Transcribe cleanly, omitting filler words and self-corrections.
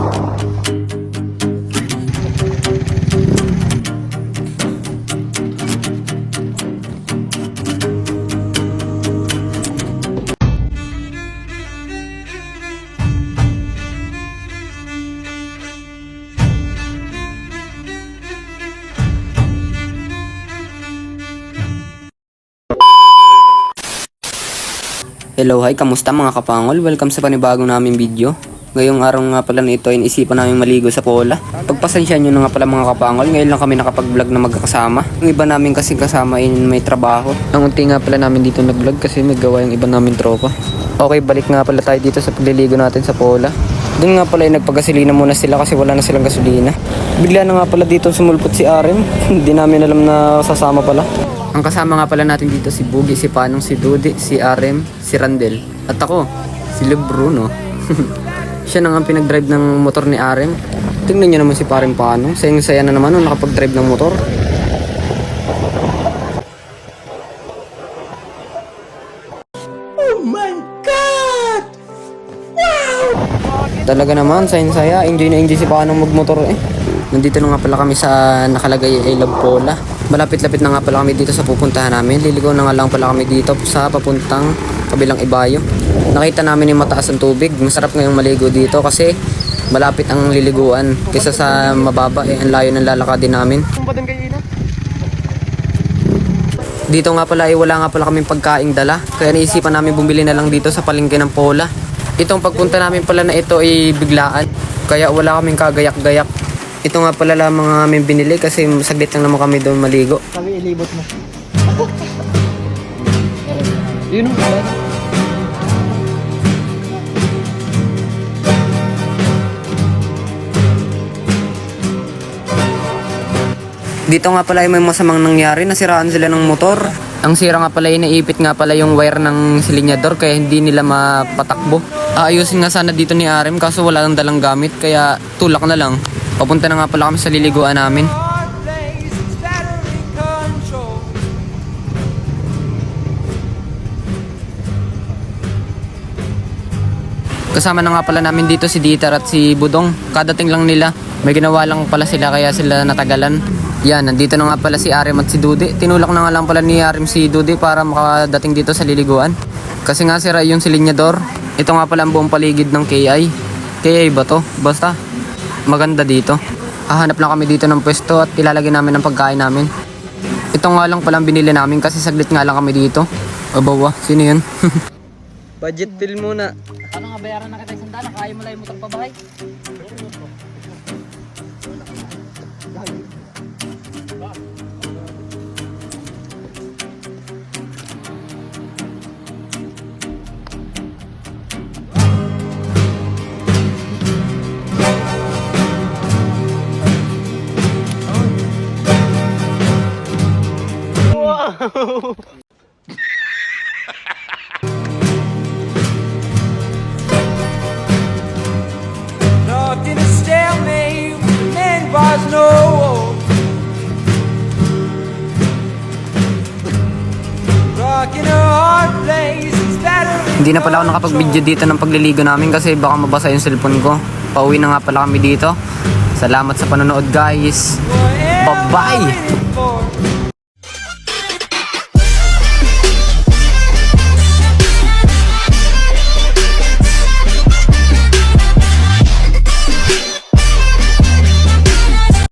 Hello, hi, kamusta mga kapangol? Welcome sa panibagong naming video. Ngayong araw nga pala na ito ay isipan namin maligo sa Pola. Pagpasensya nyo na nga pala mga kapangol, ngayon lang kami nakapag-vlog na magkakasama. Yung iba namin kasi kasama ay may trabaho. Ang unti nga pala namin dito nag-vlog kasi may gawa yung iba namin tropa. Okay, balik nga pala tayo dito sa pagliligo natin sa Pola. Doon nga pala ay nagpagasolina muna sila kasi wala na silang gasolina. Bigla na nga pala dito sumulpot si Arem. Hindi namin alam na sasama pala. Ang kasama nga pala natin dito si Bugi, si Panong, si Dudi, si Arem, si Randel. At ako, si Lebruno. Siya na nga pinag-drive ng motor ni Arem. Tingnan nyo naman si Pareng Panong. Sayang-saya na naman nakapag-drive ng motor. Oh my God! Wow! Talaga naman, sayang-saya. Enjoy na enjoy si Panong magmotor eh. Nandito na nga pala kami sa nakalagay ay Love Pola. Malapit-lapit na nga pala kami dito sa pupuntahan namin. Liligaw na nga lang pala kami dito sa papuntang kabilang Ibayo. Nakita namin yung mataas ang tubig. Masarap ngayong maligo dito kasi malapit ang liliguan. Kaysa sa mababa eh, ang layo ng lalakadin namin. Dito nga pala ay wala nga pala kaming pagkaing dala. Kaya naisipan namin bumili na lang dito sa palengke ng Pola. Itong pagpunta namin pala na ito ay biglaan. Kaya wala kaming kagayak-gayak. Ito nga pala lang mga aming binili kasi saglit lang naman kami doon maligo. Sabi ilibot mo. Yun ang Dito nga pala ay may masamang nangyari, nasiraan sila ng motor. Ang sira nga pala ay naipit nga pala yung wire ng silinyador kaya hindi nila mapatakbo. Aayusin nga sana dito ni Arem kaso wala nang dalang gamit kaya tulak na lang. Papunta na nga pala kami sa liliguan namin. Kasama na nga pala namin dito si Dieter at si Budong. Kadating lang nila. May ginawa lang pala sila kaya sila natagalan. Yan, nandito na nga pala si Arem at si Dudi. Tinulak na nga lang pala ni Arem si Dudi para makadating dito sa liliguan. Kasi nga sira yung silinyador. Ito nga pala ang buong paligid ng KI. KI ba to? Basta maganda dito. Hahanap lang kami dito ng pwesto at ilalagay namin ang pagkain namin. Ito nga lang palang binili namin kasi saglit nga lang kami dito. Abawa, sino yun? Budget bill muna. Ano nga bayaran na kita isang daan? Kaya mo lang yung motor pabahay. Locked in a stalemate with the man was no hope. Rock in a hard place, it's better. Hindi na pala ako nakapag-video dito ng pagliligo namin kasi baka mabasa yung cellphone ko. Pauwi na nga pala kami dito. Salamat sa panonood guys. Bye-bye!